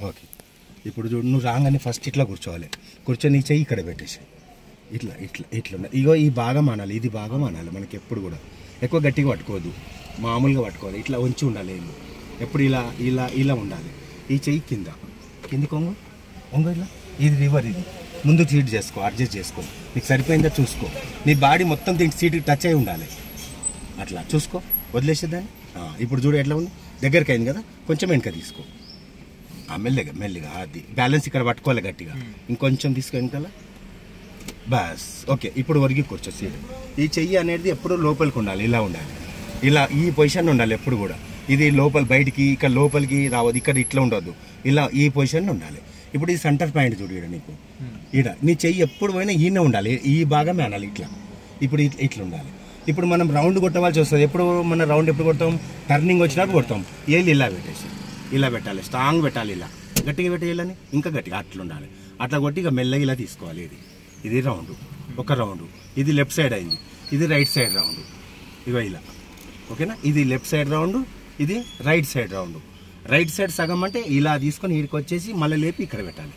Okay. ఇప్పుడు చూడు, నువ్వు రాగానే ఫస్ట్ ఇట్లా కూర్చోవాలి. కూర్చొని నీ చెయ్యి ఇక్కడ పెట్టేసి ఇట్లా ఇట్లా ఇట్లా ఇగో ఈ భాగం అనాలి, ఇది భాగం అనాలి. మనకి ఎప్పుడు కూడా ఎక్కువ గట్టిగా పట్టుకోవద్దు, మామూలుగా పట్టుకోవాలి. ఇట్లా ఉంచి ఉండాలి, ఎప్పుడు ఇలా ఇలా ఇలా ఉండాలి. ఈ చెయ్యి కింది కొంగు ఇట్లా, ఇది రివర్, ఇది ముందుకు సీట్ చేసుకో, అడ్జస్ట్ చేసుకో. నీకు సరిపోయిందా చూసుకో. నీ బాడీ మొత్తం దీనికి సీట్కి టచ్ అయి ఉండాలి. అట్లా చూసుకో, వదిలేసేదాన్ని. ఇప్పుడు చూడు ఎట్లా ఉంది, దగ్గరికి అయింది కదా, కొంచెం వెనక తీసుకో. మెల్లగా మెల్లిగా, అది బ్యాలెన్స్ ఇక్కడ పట్టుకోవాలి గట్టిగా. ఇంకొంచెం తీసుకో వెనకాల, బస్. ఓకే, ఇప్పుడు ఒరిగి కూర్చో సీట్. ఈ చెయ్యి అనేది ఎప్పుడు లోపలికి ఉండాలి, ఇలా ఉండాలి, ఇలా ఈ పొజిషన్ ఉండాలి ఎప్పుడు కూడా. ఇది లోపల బయటికి, ఇక్కడ లోపలికి రావద్దు, ఇక్కడ ఇట్లా ఉండొద్దు, ఇలా ఈ పొజిషన్ ఉండాలి. ఇప్పుడు ఈ సెంటర్ పాయింట్ చూడు, ఈడ నీకు ఈడ నీ చెయ్యి ఎప్పుడు పోయినా ఈయన ఉండాలి, ఈ భాగమే అనాలి ఇట్లా. ఇప్పుడు ఇట్లా ఉండాలి. ఇప్పుడు మనం రౌండ్ కొట్టవలసి వస్తుంది. ఎప్పుడు మన రౌండ్ ఎప్పుడు కొడతాం, టర్నింగ్ వచ్చినప్పుడు కొడతాం. ఏళ్ళు ఇలా పెట్టేసి ఇలా పెట్టాలి, స్ట్రాంగ్ పెట్టాలి, ఇలా గట్టిగా పెట్టేయాలని, ఇంకా గట్టిగా అట్లా ఉండాలి. అట్లా కొట్టి ఇక మెల్లగా ఇలా తీసుకోవాలి. ఇది రౌండ్, ఒక రౌండ్. ఇది లెఫ్ట్ సైడ్ అయింది, ఇది రైట్ సైడ్ రౌండ్. ఇగో ఇలా, ఓకేనా. ఇది లెఫ్ట్ సైడ్ రౌండ్, ఇది right side round. Right side సగం అంటే ఇలా తీసుకొని ఇక్కడికి వచ్చేసి మళ్ళీ లేపి ఇక్కడ పెట్టాలి.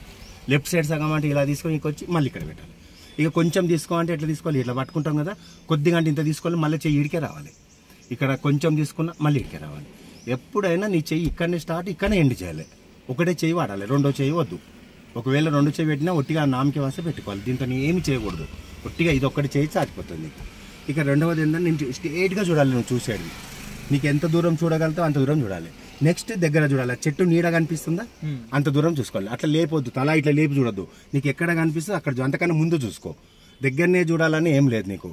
లెఫ్ట్ సైడ్ సగం అంటే ఇలా తీసుకొని ఇక్కడికి వచ్చి మళ్ళీ ఇక్కడ పెట్టాలి. ఇక కొంచెం తీసుకోవాలంటే ఎట్లా తీసుకోవాలి, ఇట్లా పట్టుకుంటాం కదా, కొద్దిగా అంటే ఇంత తీసుకోవాలి, మళ్ళీ చెయ్యి ఇడికే రావాలి. ఇక్కడ కొంచెం తీసుకున్నా మళ్ళీ ఇడికే రావాలి. ఎప్పుడైనా నీ చెయ్యి ఇక్కడనే స్టార్ట్, ఇక్కడనే ఎండ్ చేయాలి. ఒకటే చెయ్యి వాడాలి, రెండో చెయ్యి వద్దు. ఒకవేళ రెండు చెయ్యి పెట్టినా ఒట్టిగా నామకి వాసే పెట్టుకోవాలి. దీంతో ఏమి చేయకూడదు, ఒట్టిగా ఇది ఒక్కటి చెయ్యి చాచిపోతుంది. ఇక రెండవది ఏంటంటే నేను స్ట్రేట్గా చూడాలి, నువ్వు చూసేది నీకు ఎంత దూరం చూడగలుగుతావు అంత దూరం చూడాలి. నెక్స్ట్ దగ్గర చూడాలి, చెట్టు నీడ కనిపిస్తుందా అంత దూరం చూసుకోవాలి. అట్లా లేపొద్దు, తల ఇట్లా లేపి చూడొద్దు. నీకు ఎక్కడ కనిపిస్తుందో అక్కడ అంతకన్నా ముందు చూసుకో. దగ్గరనే చూడాలని ఏం లేదు నీకు,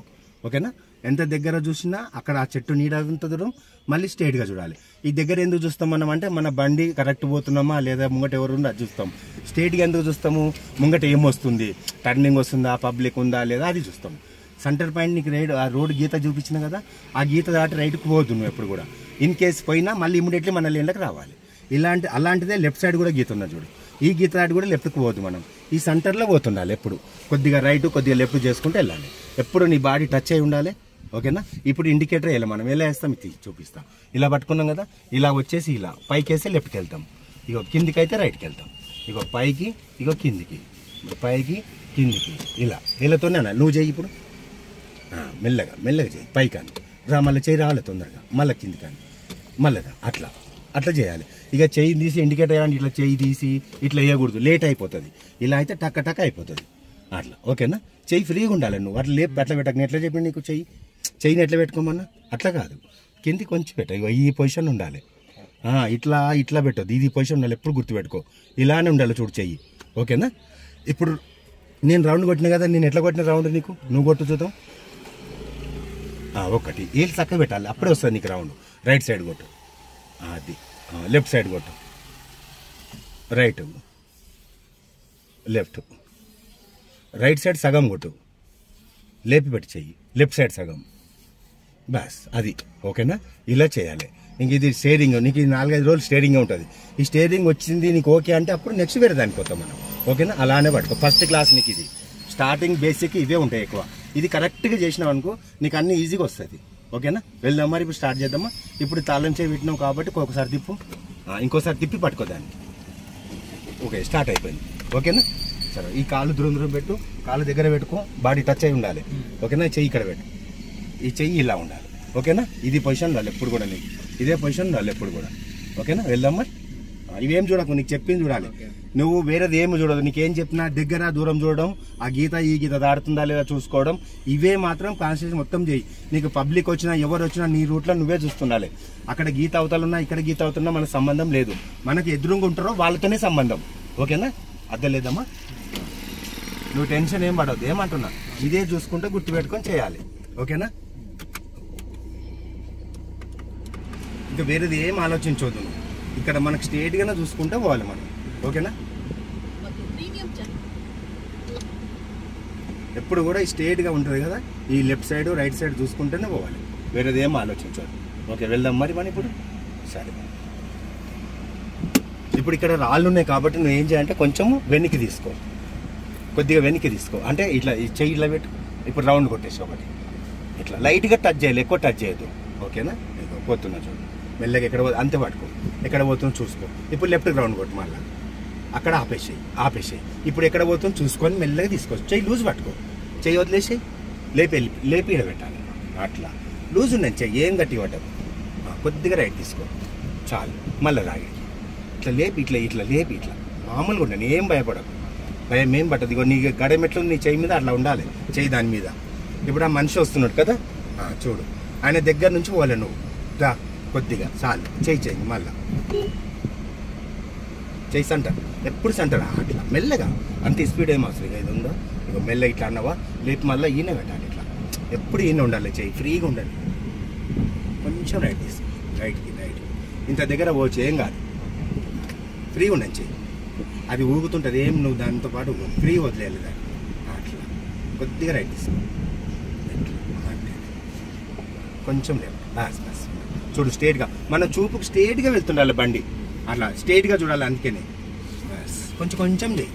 ఓకేనా. ఎంత దగ్గర చూసినా అక్కడ ఆ చెట్టు నీడ అంత దూరం మళ్ళీ స్ట్రేట్గా చూడాలి. ఈ దగ్గర ఎందుకు చూస్తాం మనం అంటే, మన బండి కరెక్ట్ పోతున్నామా లేదా, ముంగట ఎవరు ఉందో అది చూస్తాం. స్ట్రేట్గా ఎందుకు చూస్తాము, ముంగట ఏమొస్తుంది, టర్నింగ్ వస్తుందా, పబ్లిక్ ఉందా లేదా అది చూస్తాం. సెంటర్ పాయింట్ నీకు రైడ్ ఆ రోడ్ గీత చూపించిన కదా, ఆ గీత దాటి రైట్కి పోవద్దు నువ్వు ఎప్పుడు కూడా. ఇన్ కేసు పోయినా మళ్ళీ ఇమీడియట్లీ మన లేన్లోకి రావాలి. అలాంటిదే లెఫ్ట్ సైడ్ కూడా గీత ఉన్నది చూడు, ఈ గీత దాటి కూడా లెఫ్ట్కి పోవద్దు. మనం ఈ సెంటర్లో పోతుండాలి ఎప్పుడు. కొద్దిగా రైట్ కొద్దిగా లెఫ్ట్ చేసుకుంటూ వెళ్ళాలి. ఎప్పుడు నీ బాడీ టచ్ అయి ఉండాలి, ఓకేనా. ఇప్పుడు ఇండికేటర్ వేయాలి, మనం ఎలా వేస్తాం ఇది చూపిస్తాం. ఇలా పట్టుకున్నాం కదా, ఇలా వచ్చేసి ఇలా పైకి వేస్తే లెఫ్ట్కి వెళ్తాం. ఇగో కిందికి అయితే రైట్కి వెళ్తాం. ఇగో పైకి, ఇగో కిందికి, పైకి కిందికి, ఇలా వీళ్ళతోనే నువ్వు చేయి. ఇప్పుడు మెల్లగా మెల్లగా చేయి, పైకి అని రా, మళ్ళీ చేయి రావాలి తొందరగా, మళ్ళీ కింది కానీ మళ్ళీ అట్లా అట్లా చేయాలి. ఇక చెయ్యి తీసి ఇండికేటర్ వేయాలంటే ఇట్లా చెయ్యి తీసి ఇట్లా వేయకూడదు, లేట్ అయిపోతుంది. ఇలా అయితే టక్క టక్క అయిపోతుంది అట్లా, ఓకేనా. చెయ్యి ఫ్రీగా ఉండాలి, నువ్వు అట్లా లేపు అట్లా పెట్టక. ఎట్లా చెప్పి నీకు చెయ్యిని ఎట్లా పెట్టుకోమన్నా, అట్లా కాదు, కింది కొంచెం పెట్ట. ఈ పొజిషన్ ఉండాలి, ఇట్లా ఇట్లా పెట్టదు, ఇది పొజిషన్ ఉండాలి, ఎప్పుడు గుర్తుపెట్టుకో. ఇలానే ఉండాలి చూడు చెయ్యి, ఓకేనా. ఇప్పుడు నేను రౌండ్ కొట్టినా కదా, నేను ఎట్లా కొట్టిన రౌండ్ నీకు నువ్వు కొట్టు చూద్దాం. ఒకటి ఏళ్ళు చక్కగా పెట్టాలి, అప్పుడే వస్తుంది నీకు రౌండ్. రైట్ సైడ్ కొట్టు, అది లెఫ్ట్ సైడ్ కొట్టు, రైట్ లెఫ్ట్, రైట్ సైడ్ సగం కొట్టు, లేపి పెట్టి చెయ్యి, లెఫ్ట్ సైడ్ సగం, బస్ అది, ఓకేనా. ఇలా చేయాలి. ఇంక ఇది స్టీరింగ్, నీకు 4-5 రోజులు స్టీరింగ్ ఉంటుంది. ఈ స్టీరింగ్ వచ్చింది నీకు ఓకే అంటే అప్పుడు నెక్స్ట్ వేరే దానికి పోతాం మనం, ఓకేనా. అలానే పట్టుకో. ఫస్ట్ క్లాస్ నీకు ఇది స్టార్టింగ్ బేసిక్ ఇవే ఉంటాయి ఎక్కువ. ఇది కరెక్ట్గా చేసినావు అనుకో నీకు అన్ని ఈజీగా వస్తుంది, ఓకేనా. వెళ్దాం మరి, ఇప్పుడు స్టార్ట్ చేద్దామా. ఇప్పుడు తాళం చేయి పెట్టినావు కాబట్టి ఒకసారి తిప్పు, ఇంకోసారి తిప్పి పట్టుకో దాన్ని. ఓకే, స్టార్ట్ అయిపోయింది, ఓకేనా. సరే, ఈ కాళ్ళు దూరం పెట్టు, కాళ్ళు దగ్గర పెట్టుకో, బాడీ టచ్ అయి ఉండాలి, ఓకేనా. చెయ్యి ఇక్కడ పెట్టు, ఈ చెయ్యి ఇలా ఉండాలి, ఓకేనా. ఇది పొజిషన్ ఉండాలి ఎప్పుడు కూడా, నీకు ఇదే పొజిషన్ ఉండాలి ఎప్పుడు కూడా, ఓకేనా. వెళ్దాం మరి. ఇవేం చూడకు, నీకు చెప్పింది చూడాలి, నువ్వు వేరేది ఏమి చూడదు. నీకేం చెప్పినా దగ్గర దూరం చూడడం, ఆ గీత ఈ గీత దాడుతుందా లేదా చూసుకోవడం, ఇవే మాత్రం కాన్సన్ట్రేషన్ మొత్తం చేయి. నీకు పబ్లిక్ వచ్చినా ఎవరు వచ్చినా నీ రూట్లో నువ్వే చూస్తుండాలి. అక్కడ గీత అవతలున్నా ఇక్కడ గీత అవుతున్నా మనకు సంబంధం లేదు. మనకి ఎదురుగా ఉంటారో వాళ్ళతోనే సంబంధం, ఓకేనా. అర్థలేదమ్మా, నువ్వు టెన్షన్ ఏం పడవద్దు, ఏమంటున్నా ఇదే చూసుకుంటే గుర్తుపెట్టుకొని చేయాలి, ఓకేనా. ఇంకా వేరేది ఏం ఆలోచించవద్దు నువ్వు. ఇక్కడ మనకు స్ట్రేట్గానే చూసుకుంటే పోవాలి మనం, ఓకేనా. ఎప్పుడు కూడా ఈ స్ట్రేట్గా ఉంటుంది కదా, ఈ లెఫ్ట్ సైడ్ రైట్ సైడ్ చూసుకుంటేనే పోవాలి, వేరేది ఏం ఆలోచించవద్దు. ఓకే, వెళ్దాం మరి మనం ఇప్పుడు. సరే, ఇప్పుడు ఇక్కడ రాళ్ళు ఉన్నాయి కాబట్టి నువ్వు ఏం చేయాలంటే కొంచెము వెనక్కి తీసుకో, కొద్దిగా వెనక్కి తీసుకో. అంటే ఇట్లా ఈ చెయ్యి ఇట్లా పెట్టు. ఇప్పుడు రౌండ్ కొట్టేసి ఒకటి ఇట్లా లైట్గా టచ్ చేయాలి, ఎక్కువ టచ్ చేయొద్దు, ఓకేనా. పోతున్నా చూడు మెల్లగా, ఎక్కడ అంతే పట్టుకో, ఎక్కడ పోతున్నా చూసుకో. ఇప్పుడు లెఫ్ట్ రౌండ్ కొట్టు, మళ్ళీ అక్కడ ఆపేసేయి. ఇప్పుడు ఎక్కడ పోతుందో చూసుకొని మెల్లగా తీసుకోవచ్చు. చెయ్యి లూజ్ పట్టుకో, చెయ్యి వదిలేసి లేపి ఈడ పెట్టాలి. అట్లా లూజ్ ఉండండి చెయ్యి, ఏం గట్టి పట్టదు. కొద్దిగా రైట్ తీసుకో చాలు. మళ్ళీ రాగి ఇట్లా లేపి ఇట్లా లేపి ఇట్లా మామూలుగా ఉండండి, ఏం భయపడకు. భయం ఏం పట్టదు. ఇగో నీ గడెం ఎట్లుంది నీ చెయ్యి మీద అట్లా ఉండాలి, చెయ్యి దాని మీద. ఇప్పుడు ఆ మనిషి వస్తున్నాడు కదా, చూడు ఆయన దగ్గర నుంచి పోలే నువ్వు రా కొద్దిగా చాలు. చెయ్యి మళ్ళా చెయ్యి సెంటర్, ఎప్పుడు సెంటర్ అట్లా మెల్లగా. అంత స్పీడ్ ఏం అవసరం ఇది ఉందో. ఇక మెల్ల ఇట్లా అన్నావా లేపి మళ్ళీ ఈయన పెట్టాలి. ఇట్లా ఎప్పుడు ఈయన ఉండాలి, చెయ్యి ఫ్రీగా ఉండాలి. కొంచెం రైట్ తీసుకో, రైట్కి ఇంత దగ్గర పోవచ్చు, ఏం కాదు. ఫ్రీ ఉండండి చెయ్యి, అది ఊగుతుంటుంది. ఏం నువ్వు దాంతో పాటు ఫ్రీ వదిలేయాలి దాన్ని. అట్లా కొద్దిగా రైట్ తీసుకో, కొంచెం లేదు. బస్ చూడు స్ట్రేట్గా, మన చూపుకు స్ట్రేట్గా వెళ్తుండాలి బండి. అట్లా స్ట్రేట్గా చూడాలి, అందుకనే బస్ కొంచెం చేయి.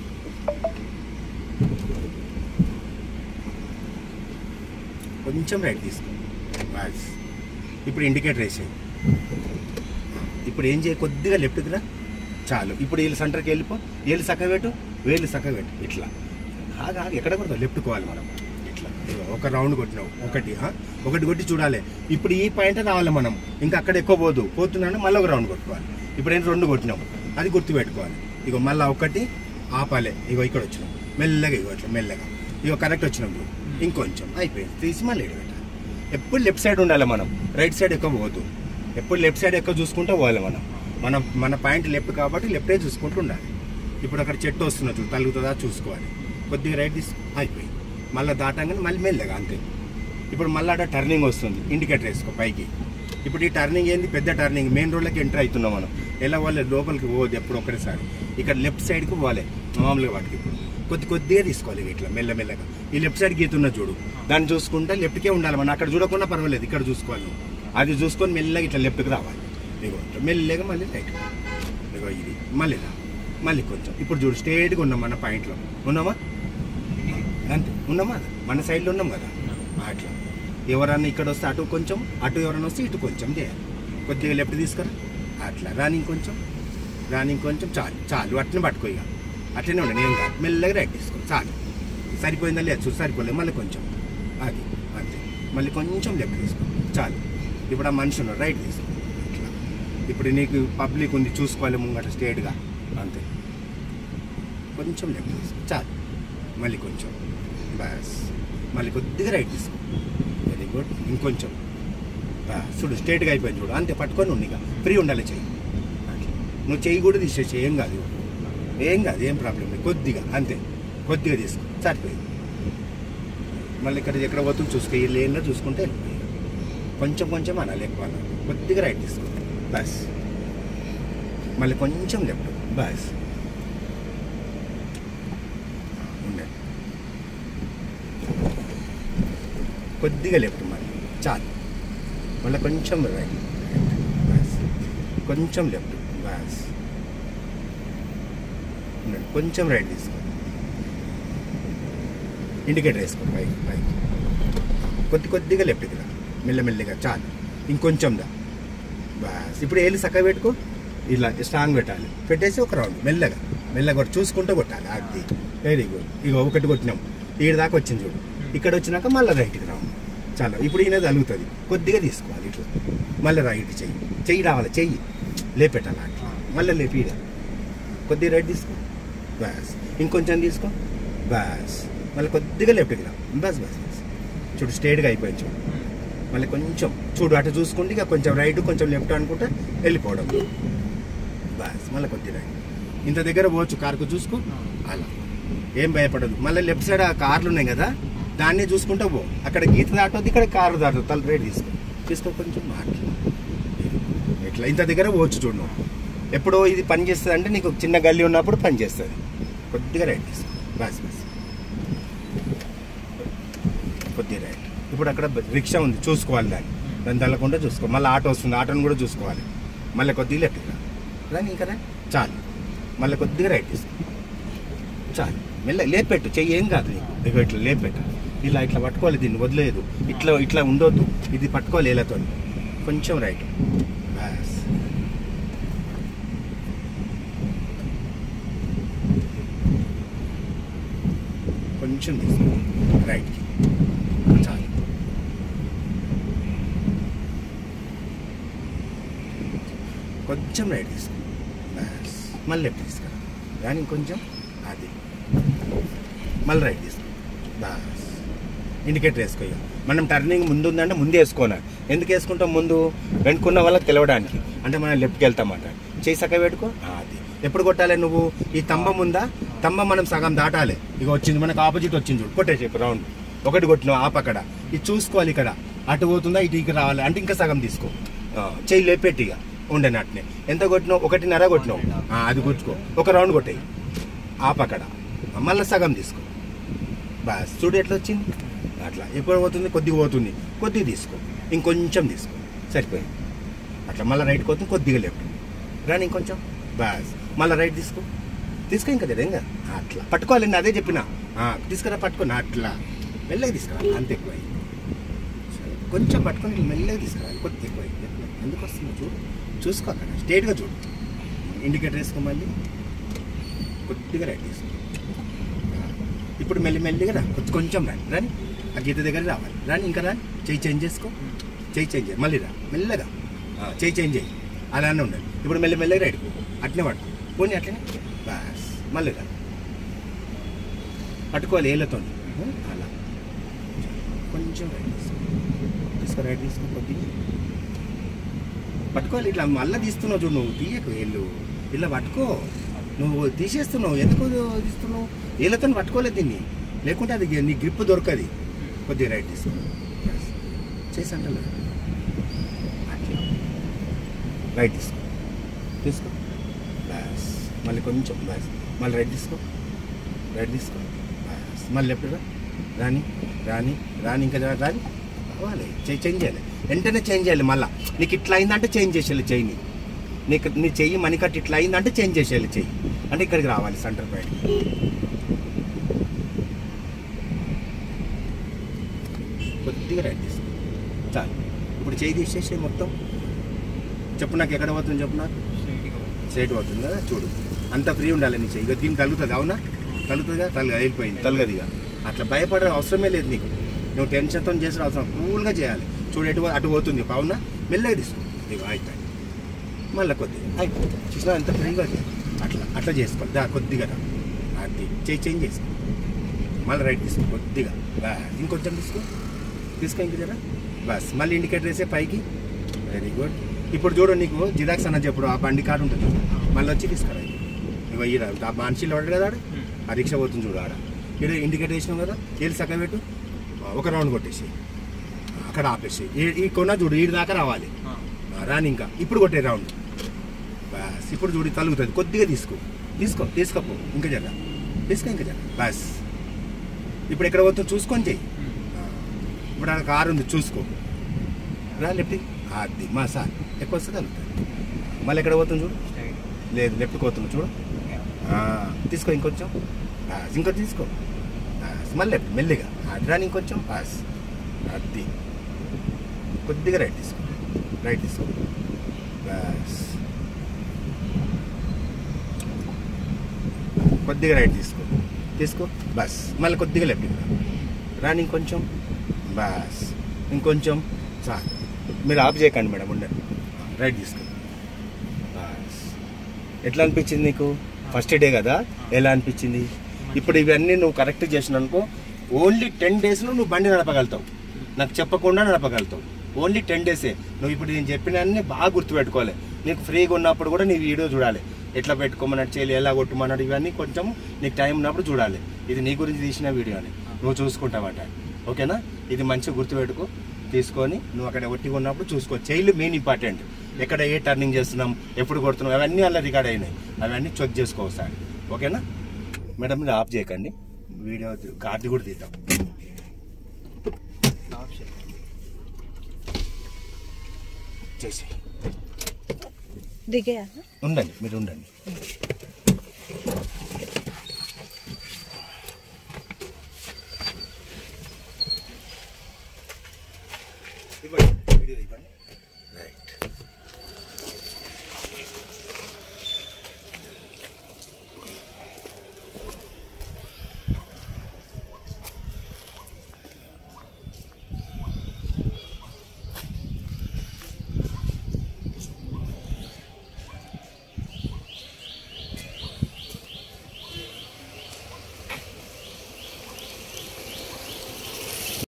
కొంచెం రైట్ తీసుకో బస్. ఇప్పుడు ఇండికేటర్ వేసేయి. ఇప్పుడు ఏం చేయి, కొద్దిగా లెఫ్ట్కి రా చాలు. ఇప్పుడు వీళ్ళు సెంటర్కి వెళ్ళిపో, వేలు చక్కబెట్టు, ఇట్లా ఆగా ఎక్కడ కొడతావు, లెఫ్ట్ కోవాలి మనం. ఇట్లా ఒక రౌండ్ కొట్టినావు, ఒకటి కొట్టి చూడాలి. ఇప్పుడు ఈ పాయింట్ రావాలి మనం, ఇంకా అక్కడ ఎక్కువ పోతున్నాను. మళ్ళీ ఒక రౌండ్ కొట్టుకోవాలి. ఇప్పుడు ఏంటి 2 కొట్టినాము, అది గుర్తుపెట్టుకోవాలి. ఇగో మళ్ళీ ఒకటి ఆపాలి. ఇగో ఇక్కడ వచ్చినాం మెల్లగా, ఇగో ఇట్లా మెల్లగా. ఇగో కరెక్ట్ వచ్చినాం, ఇంకొంచెం అయిపోయింది. తీసి మళ్ళీ పెట్టాలి. ఎప్పుడు లెఫ్ట్ సైడ్ ఉండాలి మనం, రైట్ సైడ్ ఎక్కువ పోదు. ఎప్పుడు లెఫ్ట్ సైడ్ ఎక్కువ చూసుకుంటూ పోవాలి మనం. మన పాయింట్ లెఫ్ట్ కాబట్టి లెఫ్టే చూసుకుంటూ ఉండాలి. ఇప్పుడు అక్కడ చెట్టు వస్తున్నట్టు తలుగుతుందా చూసుకోవాలి. కొద్దిగా రైట్ అయిపోయింది. మళ్ళీ దాటంగానే మళ్ళీ మెల్లగా అంతే. ఇప్పుడు మళ్ళీ అక్కడ టర్నింగ్ వస్తుంది, ఇండికేటర్ వేసుకో పైకి. ఇప్పుడు ఈ టర్నింగ్ ఏంది, పెద్ద టర్నింగ్. మెయిన్ రోడ్లోకి ఎంటర్ అవుతున్నాం మనం. ఎలా వాళ్ళే లోపలికి పోవద్దు ఎప్పుడు ఒక్కసారి. ఇక్కడ లెఫ్ట్ సైడ్కి పోవాలి మామూలుగా వాటికి. ఇప్పుడు కొద్దిగా తీసుకోవాలి ఇట్లా మెల్లమెల్లగా. ఈ లెఫ్ట్ సైడ్ గీత ఉన్న చూడు, దాన్ని చూసుకుంటే లెఫ్ట్కే ఉండాలి మనం. అక్కడ చూడకుండా పర్వాలేదు, ఇక్కడ చూసుకోవాలి. అది చూసుకొని మెల్లగా ఇట్లా లెఫ్ట్కి రావాలి. ఇగో మెల్లగా మళ్ళీ రైట్. ఇగో ఇది మళ్ళీ కొంచెం. ఇప్పుడు చూడు స్ట్రేట్గా ఉన్నాం మన పాయింట్లో ఉన్నామా, అంతే ఉన్నామా, మన సైడ్లో ఉన్నాం కదా. అట్లా ఎవరన్నా ఇక్కడ వస్తే అటు కొంచెం, అటు ఎవరన్నా వస్తే ఇటు కొంచెం చేయాలి. కొద్దిగా లెఫ్ట్ తీసుకురా అట్లా. రానింగ్ కొంచెం చాలు. అట్లనే పట్టుకో, ఇక అట్లనే ఉండండి, ఏం కాదు. మెల్లగా రైట్ తీసుకో చాలు. సరిపోయిందా లేదు చూసి, సరిపోలేదు. మళ్ళీ కొంచెం అది అంతే. మళ్ళీ కొంచెం లెఫ్ట్ తీసుకో చాలు. ఇప్పుడు ఆ మనిషి ఉన్నాడు, రైట్ తీసుకో ఇట్లా. ఇప్పుడు నీకు పబ్లిక్ ఉంది చూసుకోవాలి ముంగట స్ట్రేట్గా, అంతే. కొంచెం లెఫ్ట్ తీసుకో చాలు. మళ్ళీ కొంచెం బస్. మళ్ళీ కొద్దిగా రైట్ తీసుకో, వెరీ గుడ్. ఇంకొంచెం బస్. చూడు స్ట్రేట్గా అయిపోయింది చూడు, అంతే. పట్టుకొని ఉండి ఇక ఫ్రీ ఉండాలి చెయ్యి. అట్లా నువ్వు చెయ్యి కూడా తీసేసి ఏం కాదు, ఏం ప్రాబ్లం లేదు. కొద్దిగా అంతే, కొద్దిగా తీసుకో సరిపోయింది. మళ్ళీ ఎక్కడ పోతుంది చూసుకో, ఈ లేన్లో చూసుకుంటే వెళ్ళిపోయి. కొంచెం అనాలి, ఎక్కువ అనాలి. కొద్దిగా రైట్ తీసుకో బస్. మళ్ళీ కొంచెం లెఫ్ట్ బస్. ఉండండి, కొద్దిగా లెఫ్ట్ మళ్ళీ చాలు. మళ్ళీ కొంచెం రైట్ బస్. కొంచెం లెఫ్ట్ బస్. ఉండండి, కొంచెం రైట్ తీసుకో. ఇండికేటర్ వేసుకో పైకి. కొద్దిగా లెఫ్ట్కి రా మెల్లమెల్లిగా చాలు. ఇంకొంచెం దా బస్. ఇప్పుడు వేలు చక్కగా పెట్టుకో, ఇలా స్ట్రాంగ్ పెట్టాలి. పెట్టేసి ఒక రౌండ్ మెల్లగా చూసుకుంటూ కొట్టాలి. అది వెరీ గుడ్. ఇక ఒకటి కొట్టినాం, ఈడ దాకా వచ్చింది చూడు. ఇక్కడ వచ్చినాక మళ్ళీ రైట్కి రౌండ్ చాలు. ఇప్పుడు ఈయన తగులుతుంది, కొద్దిగా తీసుకోవాలి ఇట్లా. మళ్ళీ రైట్ చెయ్యి రావాలి, చెయ్యి లేపెట్టాలి అట్లా. మళ్ళీ లేపి ఈడ కొద్దిగా రైట్ తీసుకో బస్. ఇంకొంచెం తీసుకో బస్. మళ్ళీ కొద్దిగా లెఫ్ట్కి రా బస్. చూడు స్ట్రేట్గా అయిపోయింది చూడు. మళ్ళీ కొంచెం చూడు అటు చూసుకుంటే ఇక కొంచెం రైట్ కొంచెం లెఫ్ట్ అనుకుంటే వెళ్ళిపోవడం బస్. మళ్ళీ కొద్దిగా రైట్. ఇంత దగ్గర పోవచ్చు కారుకు చూసుకో అలా, ఏం భయపడదు. మళ్ళీ లెఫ్ట్ సైడ్ ఆ కార్లు ఉన్నాయి కదా, దాన్ని చూసుకుంటూ పో. అక్కడ గీత దాటొద్దు, ఇక్కడ కారు దాటొద్దు. తల రైట్ తీసుకో కొంచెం మాట్లాడు ఇట్లా. ఇంత దగ్గర పోవచ్చు చూడు. ఎప్పుడో ఇది పని చేస్తుంది అంటే నీకు చిన్న గల్లీ ఉన్నప్పుడు పని చేస్తుంది. కొద్దిగా రైట్ తీసుకో బస్. కొద్దిగా రైట్. ఇప్పుడు అక్కడ రిక్షా ఉంది చూసుకోవాలి, దాన్ని తల్లకుండా చూసుకో. మళ్ళీ ఆటో వస్తుంది, ఆటోని కూడా చూసుకోవాలి. మళ్ళీ కొద్దిగా లెఫ్ట్ రాని ఇంకా చాలు. మళ్ళీ కొద్దిగా రైట్ తీసుకో చాలు. మెల్ల లేపెట్టు, చెయ్యి ఏం కాదు నీకు. ఇక ఇట్లా లేపెట్టు, ఇట్లా పట్టుకోవాలి. దీన్ని వదిలేదు, ఇట్లా ఉండొద్దు. ఇది పట్టుకోవాలి ఏలతో. కొంచెం రైట్ బస్. ఇంకొంచెం తీసుకో రైట్కి, చాలు. కొంచెం రైట్ తీసుకో, బస్ మళ్ళీ లెఫ్ట్ తీసుకురా, కానీ ఇంకొంచెం, అది మళ్ళీ రైట్ తీసుకో, బస్ ఇండికేటర్ వేసుకో. ఇక మనం టర్నింగ్ ముందు ఉందంటే ముందే వేసుకోవాలి. ఎందుకు వేసుకుంటాం ముందు? వెనుకున్న వాళ్ళకి తెలవడానికి, అంటే మనం లెఫ్ట్కి వెళ్తామంట. చేయి సక్క పెట్టుకో, అది ఎప్పుడు కొట్టాలి నువ్వు? ఈ తంబం ఉందా, తంబం మనం సగం దాటాలి. ఇక వచ్చింది మనకు ఆపోజిట్ వచ్చింది చూడు, కొట్టే చెప్పు రౌండ్ ఒకటి కొట్టినావు ఆప్ అక్కడ, ఇది చూసుకోవాలి ఇక్కడ అటు పోతుందా ఇటు ఇక రావాలి అంటే ఇంకా సగం తీసుకో. చెయ్యి లేపెట్టి ఇక ఉండని అట్నే. ఎంత కొట్టినావు? 1.5 కొట్టినావు, అది కూర్చుకో, ఒక రౌండ్ కొట్టాయి ఆప్ అక్కడ, మళ్ళీ సగం తీసుకో. బస్ చూడు ఎట్లా వచ్చింది అట్లా. ఎప్పుడు పోతుంది? కొద్దిగా పోతుంది, కొద్దిగా తీసుకో, ఇంకొంచెం తీసుకో, సరిపోయింది. అట్లా మళ్ళీ రైట్ పోతుంది, కొద్దిగా లెఫ్ట్ రాని ఇంకొంచెం, బస్ మళ్ళీ రైట్ తీసుకో, తీసుకో ఇంకా ఇంకా అట్లా పట్టుకోవాలండి. అదే చెప్పిన, తీసుకురా పట్టుకున్నా అట్లా మెల్లగా తీసుకురావాలి, అంత ఎక్కువ కొంచెం పట్టుకొని మెల్లగా తీసుకురావాలి, కొద్ది ఎక్కువ ఎందుకు వస్తుంది చూడు, చూసుకో అక్కడ స్ట్రేట్గా చూడు, ఇండికేటర్ వేసుకో, మళ్ళీ కొద్దిగా రైట్ తీసుకో. ఇప్పుడు మెల్లిగా రా, కొంచెం రాని ఆ గీత దగ్గర రావాలి, రాని ఇంకా రాని, చెయ్యి చేంజ్ చేసుకో, చెయ్యి చేంజ్ చేయి, మళ్ళీ రా మెల్లగా, చెయ్యి చేంజ్ చేయి, అలానే ఉండాలి. ఇప్పుడు మెల్లగా రైట్ పో, అట్నే పట్టుకో, పోనీ అట్లనే, బస్ మళ్ళీ రా, పట్టుకోవాలి ఏళ్ళతో అలా, కొంచెం రైట్ తీసుకో, రైట్ తీసుకో, కొద్దిగా పట్టుకోవాలి. ఇట్లా మళ్ళీ తీస్తున్నావు చూడు, నువ్వు తీయకు ఏళ్ళు, ఇలా పట్టుకో, నువ్వు తీసేస్తున్నావు, ఎందుకు తీస్తున్నావు? ఏళ్ళతో పట్టుకోలేదు దీన్ని, లేకుంటే అది నీ గ్రిప్ దొరకది. కొద్దిగా రైట్ తీసుకో, చేసి అంటే అట్లా రైట్ తీసుకో బస్, మళ్ళీ కొంచెం బస్, మళ్ళీ రైట్ తీసుకో, బస్ మళ్ళీ లెఫ్ట్ రాని ఇంకా రాని అవ్వాలి. చేంజ్ చేయాలి, వెంటనే చేంజ్ చేయాలి. మళ్ళీ నీకు ఇట్లా అయిందంటే చేంజ్ చేసేయాలి చెయ్యిని, నీ చెయ్యి మణికట్టు ఇట్లా అయిందంటే చేంజ్ చేసేయాలి చెయ్యి, అంటే ఇక్కడికి రావాలి సెంటర్ పాయింట్. కొద్దిగా రైట్ తీసుకో, చాలు. ఇప్పుడు చెయ్యి తీసేసి మొత్తం చెప్పు, నాకు ఎక్కడ పోతుంది చెప్పు, నాకు స్ట్రైట్ పోతుంది కదా చూడు, అంత ఫ్రీ ఉండాలి నీ చెయ్యి. ఇక దీన్ని తగ్గుతుంది, అవునా? తగ్గుతుందిగా, వెళ్ళిపోయింది, తలగదిగా. అట్లా భయపడే అవసరమే లేదు నీకు, నువ్వు టెన్షన్తో చేసిన అవసరం, కూల్గా చేయాలి. చూడు అటు పోతుంది, అవునా? మెల్లగా తీసుకో, ఇక అయిపోయి మళ్ళీ కొద్దిగా అయిపోతుంది. చూసినా ఎంత ఫ్రీగా అట్లా చేసుకోవాలి. కొద్దిగా అది చేంజ్ చేసుకో, మళ్ళీ రైట్ తీసుకో, కొద్దిగా ఇంకొంచెం తీసుకో ఇంక జరా, బస్ మళ్ళీ ఇండికేటర్ వేసే పైకి, వెరీ గుడ్. ఇప్పుడు చూడు, నీకు జిరాక్స్ అన్న చెప్పుడు ఆ బండి కార్డు ఉంటుంది, మళ్ళీ వచ్చి తీసుకురా. ఇక ఈడ ఆ మనిషిలో వాడు కదా, ఆ రిక్షా పోతుంది చూడు, ఆడ ఇక్కడ ఇండికేటర్ వేసినావు కదా, ఏళ్ళు చక్కగా పెట్టు, ఒక రౌండ్ కొట్టేసి అక్కడ ఆపేసి ఈ కొన చూడు, ఈడు దాకా రావాలి, రాని ఇంకా ఇప్పుడు కొట్టే రౌండ్, బస్ ఇప్పుడు చూడు తలుగుతుంది, కొద్దిగా తీసుకోపో, ఇంకా జర బస్. ఇప్పుడు ఎక్కడ పోతుందో చూసుకొని చెయ్యి. ఇప్పుడు ఆ కారు ఉంది చూసుకో, రా లెఫ్ట్, అది మా సార్ ఎక్కువ వస్తే తలుగుతుంది. మళ్ళీ ఎక్కడ పోతుంది చూడు, లేదు లెఫ్ట్కి పోతుంది చూడు, తీసుకో ఇంకొంచెం, ఇంకొంచెం తీసుకో, మళ్ళీ లెఫ్ట్ మెల్లిగా, అది రాని ఇంకొంచెం, బస్ అది కొద్దిగా రైట్ తీసుకో, బస్ కొద్దిగా రైట్ తీసుకో, బస్ మళ్ళీ కొద్దిగా లెఫ్ట్ రాని ఇంకొంచెం, బస్ ఇంకొంచెం, చాలు. మీరు ఆఫ్ చేయకండి మేడం, ఉండండి, రైట్ తీసుకో, బస్. ఎట్లా అనిపించింది నీకు? ఫస్ట్ డే కదా, ఎలా అనిపించింది? ఇప్పుడు ఇవన్నీ నువ్వు కరెక్ట్ చేసినావు అనుకో, ఓన్లీ 10 daysలో నువ్వు బండి నడపగలుగుతావు, నాకు చెప్పకుండా నడపగలుగుతావు. Only 10 days. నువ్వు ఇప్పుడు నేను చెప్పిన అన్ని బాగా గుర్తుపెట్టుకోవాలి. నీకు ఫ్రీగా ఉన్నప్పుడు కూడా నీ వీడియో చూడాలి, ఎట్లా పెట్టుకోమన్నాడు, చేయలు ఎలా కొట్టుమన్నాడు, ఇవన్నీ కొంచెం నీకు టైం ఉన్నప్పుడు చూడాలి. ఇది నీ గురించి తీసిన వీడియో అని నువ్వు చూసుకుంటావట, ఓకేనా? ఇది మంచిగా గుర్తుపెట్టుకో, తీసుకొని నువ్వు అక్కడ ఒట్టిగా ఉన్నప్పుడు చూసుకో. చేయలు మెయిన్ ఇంపార్టెంట్, ఎక్కడ ఏ టర్నింగ్ చేస్తున్నాం, ఎప్పుడు కొడుతున్నాం, అవన్నీ అలా రికార్డ్ అయినాయి, అవన్నీ చెక్ చేసుకోవసారి, ఓకేనా మేడం? మీరు ఆఫ్ చేయకండి, వీడియో కార్డు కూడా తీద్దాం. చేసి దిగే ఉండండి, మీరు ఉండండి.